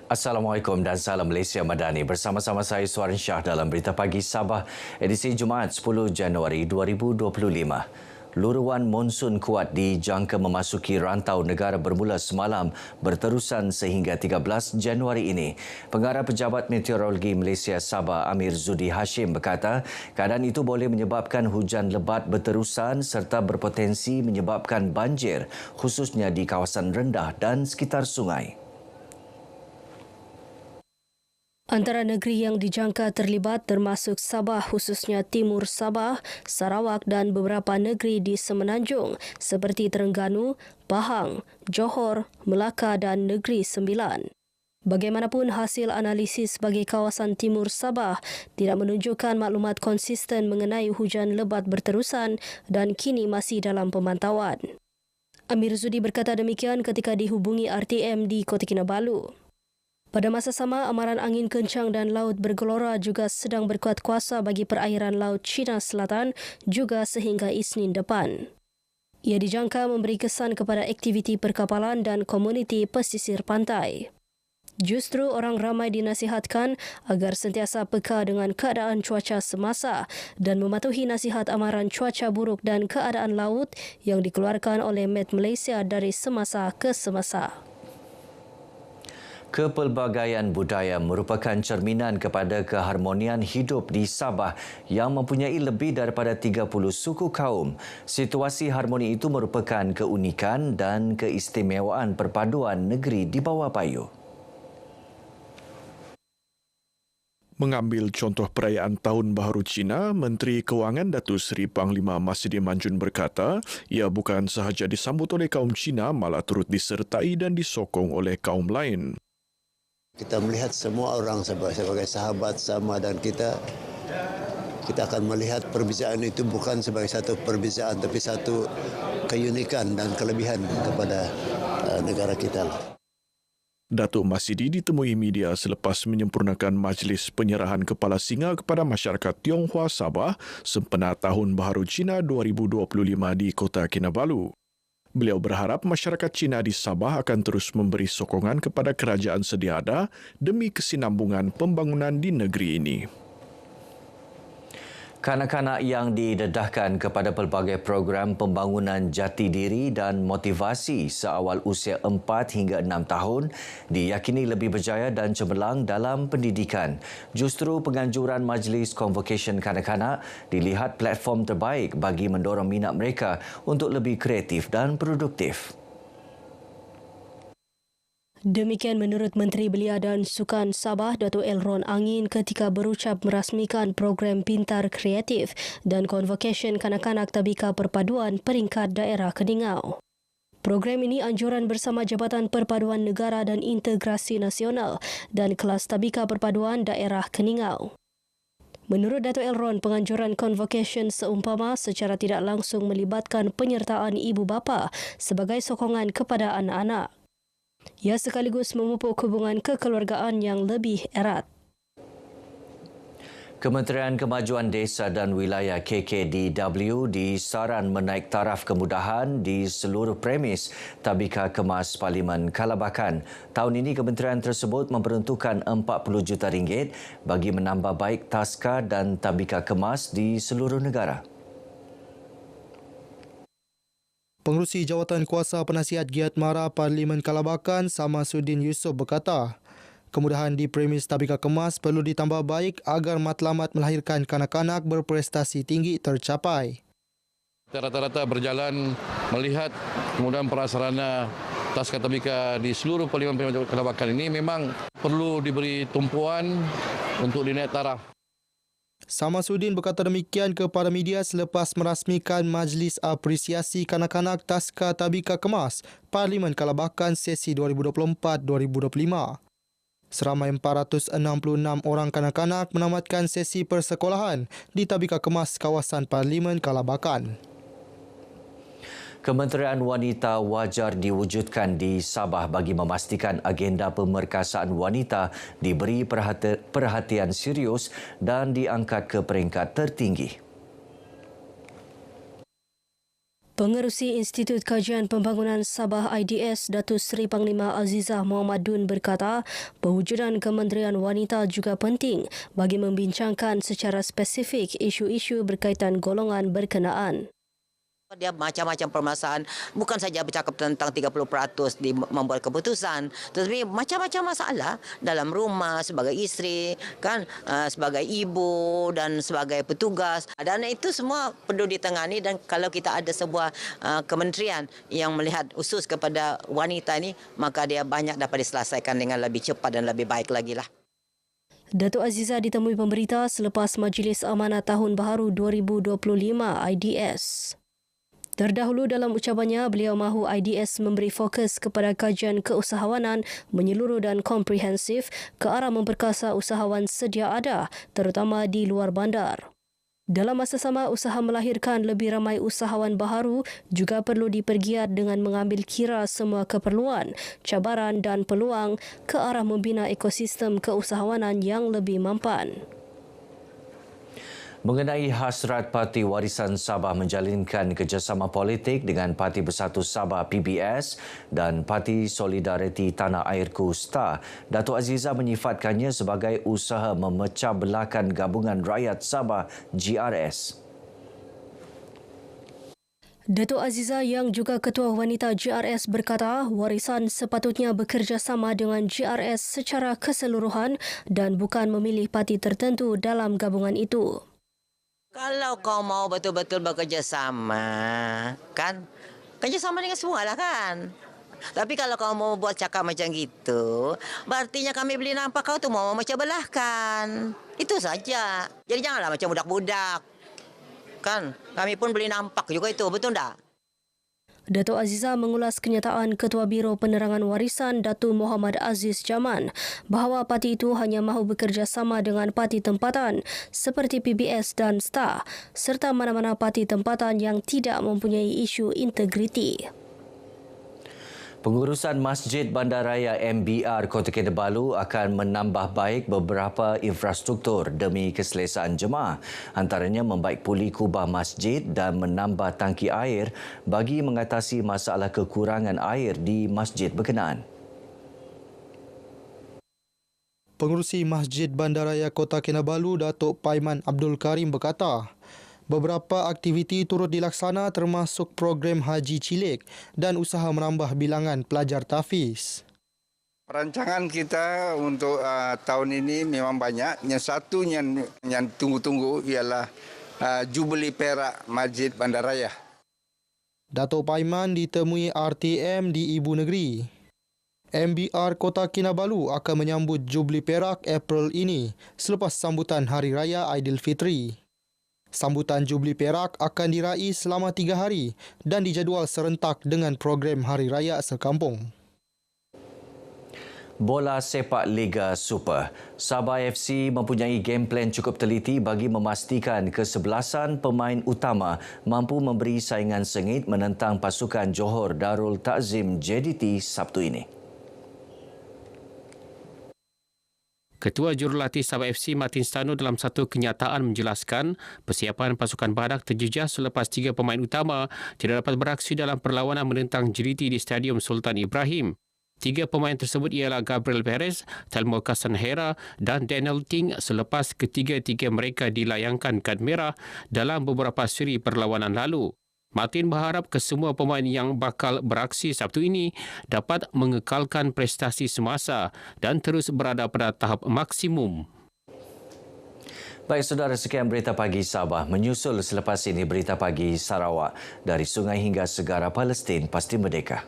Assalamualaikum dan salam Malaysia Madani. Bersama-sama saya Suarin Shah dalam Berita Pagi Sabah edisi Jumaat 10 Januari 2025. Luruan monsun kuat dijangka memasuki rantau negara bermula semalam berterusan sehingga 13 Januari ini. Pengarah Pejabat Meteorologi Malaysia Sabah Amir Zudi Hashim berkata, keadaan itu boleh menyebabkan hujan lebat berterusan serta berpotensi menyebabkan banjir khususnya di kawasan rendah dan sekitar sungai. Antara negeri yang dijangka terlibat termasuk Sabah khususnya Timur Sabah, Sarawak dan beberapa negeri di Semenanjung seperti Terengganu, Pahang, Johor, Melaka dan Negeri Sembilan. Bagaimanapun hasil analisis bagi kawasan Timur Sabah tidak menunjukkan maklumat konsisten mengenai hujan lebat berterusan dan kini masih dalam pemantauan. Amir Zudi berkata demikian ketika dihubungi RTM di Kota Kinabalu. Pada masa sama, amaran angin kencang dan laut bergelora juga sedang berkuat kuasa bagi perairan Laut Cina Selatan juga sehingga Isnin depan. Ia dijangka memberi kesan kepada aktiviti perkapalan dan komuniti pesisir pantai. Justru orang ramai dinasihatkan agar sentiasa peka dengan keadaan cuaca semasa dan mematuhi nasihat amaran cuaca buruk dan keadaan laut yang dikeluarkan oleh Met Malaysia dari semasa ke semasa. Kepelbagaian budaya merupakan cerminan kepada keharmonian hidup di Sabah yang mempunyai lebih daripada 30 suku kaum. Situasi harmoni itu merupakan keunikan dan keistimewaan perpaduan negeri di bawah payung. Mengambil contoh perayaan Tahun Baharu Cina, Menteri Kewangan Datuk Seri Panglima Masidi Manjun berkata, ia bukan sahaja disambut oleh kaum Cina, malah turut disertai dan disokong oleh kaum lain. Kita melihat semua orang sebagai sahabat sama dan kita akan melihat perbezaan itu bukan sebagai satu perbezaan tapi satu keunikan dan kelebihan kepada negara kita. Datuk Masidi ditemui media selepas menyempurnakan majlis penyerahan kepala singa kepada masyarakat Tionghoa Sabah sempena Tahun Baharu Cina 2025 di Kota Kinabalu. Beliau berharap masyarakat Cina di Sabah akan terus memberi sokongan kepada kerajaan sedia ada demi kesinambungan pembangunan di negeri ini. Kanak-kanak yang didedahkan kepada pelbagai program pembangunan jati diri dan motivasi seawal usia 4 hingga 6 tahun diyakini lebih berjaya dan cemerlang dalam pendidikan. Justru penganjuran Majlis Convocation Kanak-kanak dilihat platform terbaik bagi mendorong minat mereka untuk lebih kreatif dan produktif. Demikian menurut Menteri Belia dan Sukan Sabah Datuk Elron Angin ketika berucap merasmikan program Pintar Kreatif dan Convocation Kanak-kanak Tabika Perpaduan peringkat daerah Keningau. Program ini anjuran bersama Jabatan Perpaduan Negara dan Integrasi Nasional dan Kelas Tabika Perpaduan Daerah Keningau. Menurut Datuk Elron, penganjuran Convocation seumpama secara tidak langsung melibatkan penyertaan ibu bapa sebagai sokongan kepada anak-anak. Ia sekaligus memupuk hubungan kekeluargaan yang lebih erat. Kementerian Kemajuan Desa dan Wilayah KKDW disaran menaik taraf kemudahan di seluruh premis Tabika Kemas Parlimen Kalabakan. Tahun ini kementerian tersebut memperuntukkan RM40 juta bagi menambah baik taska dan tabika kemas di seluruh negara. Pengerusi Jawatan Kuasa Penasihat Giat Mara Parlimen Kalabakan Samasuddin Yusof berkata, kemudahan di premis tabika kemas perlu ditambah baik agar matlamat melahirkan kanak-kanak berprestasi tinggi tercapai. Rata-rata berjalan melihat kemudahan prasarana taska tabika di seluruh Parlimen Kalabakan ini memang perlu diberi tumpuan untuk dinaik taraf. Samasuddin berkata demikian kepada media selepas merasmikan Majlis Apresiasi Kanak-kanak Taska Tabika Kemas Parlimen Kalabakan sesi 2024-2025. Seramai 466 orang kanak-kanak menamatkan sesi persekolahan di Tabika Kemas kawasan Parlimen Kalabakan. Kementerian Wanita wajar diwujudkan di Sabah bagi memastikan agenda pemerkasaan wanita diberi perhatian serius dan diangkat ke peringkat tertinggi. Pengerusi Institut Kajian Pembangunan Sabah IDS Datuk Seri Panglima Azizah Muhammad Dun berkata perwujudan Kementerian Wanita juga penting bagi membincangkan secara spesifik isu-isu berkaitan golongan berkenaan. Dia macam-macam permasalahan, bukan saja bercakap tentang 30% di membuat keputusan, tetapi macam-macam masalah dalam rumah sebagai isteri, kan, sebagai ibu dan sebagai petugas. Dan itu semua perlu ditangani, dan kalau kita ada sebuah kementerian yang melihat khusus kepada wanita ini, maka dia banyak dapat diselesaikan dengan lebih cepat dan lebih baik lagi lah. Datuk Azizah ditemui pemberita selepas Majlis Amanah Tahun Baharu 2025 IDS. Terdahulu dalam ucapannya, beliau mahu IDS memberi fokus kepada kajian keusahawanan menyeluruh dan komprehensif ke arah memperkasa usahawan sedia ada, terutama di luar bandar. Dalam masa sama, usaha melahirkan lebih ramai usahawan baharu juga perlu dipergiat dengan mengambil kira semua keperluan, cabaran dan peluang ke arah membina ekosistem keusahawanan yang lebih mampan. Mengenai hasrat Parti Warisan Sabah menjalinkan kerjasama politik dengan Parti Bersatu Sabah PBS dan Parti Solidariti Tanah Airku STAR, Datuk Azizah menyifatkannya sebagai usaha memecah belahkan Gabungan Rakyat Sabah GRS. Datuk Azizah yang juga Ketua Wanita GRS berkata warisan sepatutnya bekerjasama dengan GRS secara keseluruhan dan bukan memilih parti tertentu dalam gabungan itu. Kalau kau mau betul-betul bekerjasama, kan? Kerjasama dengan semua lah, kan? Tapi kalau kau mau buat cakap macam gitu, berartinya kami boleh nampak kau tu mau macam belahkan. Itu saja. Jadi janganlah macam budak-budak. Kan? Kami pun boleh nampak juga itu, betul tak? Datuk Azizah mengulas kenyataan Ketua Biro Penerangan Warisan Datuk Muhammad Aziz Jaman bahawa parti itu hanya mahu bekerjasama dengan parti tempatan seperti PBS dan STAR serta mana-mana parti tempatan yang tidak mempunyai isu integriti. Pengurusan Masjid Bandaraya MBR Kota Kinabalu akan menambah baik beberapa infrastruktur demi keselesaan jemaah, antaranya membaik pulih kubah masjid dan menambah tangki air bagi mengatasi masalah kekurangan air di masjid berkenaan. Pengerusi Masjid Bandaraya Kota Kinabalu Datuk Paiman Abdul Karim berkata, beberapa aktiviti turut dilaksana termasuk program Haji Cilik dan usaha menambah bilangan pelajar tahfiz. Perancangan kita untuk tahun ini memang banyak. Yang satu yang tunggu-tunggu ialah Jubeli Perak Masjid Bandaraya. Datuk Paiman ditemui RTM di Ibu Negeri. MBR Kota Kinabalu akan menyambut Jubeli Perak April ini selepas sambutan Hari Raya Aidilfitri. Sambutan Jubeli Perak akan diraih selama 3 hari dan dijadual serentak dengan program Hari Raya Sekampung. Bola sepak Liga Super. Sabah FC mempunyai game plan cukup teliti bagi memastikan kesebelasan pemain utama mampu memberi saingan sengit menentang pasukan Johor Darul Takzim JDT Sabtu ini. Ketua Jurulatih Sabah FC Martin Stano dalam satu kenyataan menjelaskan persiapan pasukan Badak terjejas selepas 3 pemain utama tidak dapat beraksi dalam perlawanan menentang JDT di Stadium Sultan Ibrahim. 3 pemain tersebut ialah Gabriel Perez, Telmo Casanhera dan Daniel Ting selepas ketiga-tiga mereka dilayangkan kad merah dalam beberapa siri perlawanan lalu. Martin berharap kesemua pemain yang bakal beraksi Sabtu ini dapat mengekalkan prestasi semasa dan terus berada pada tahap maksimum. Baik saudara, sekian Berita Pagi Sabah. Menyusul selepas ini Berita Pagi Sarawak. Dari sungai hingga segara Palestin, pasti merdeka.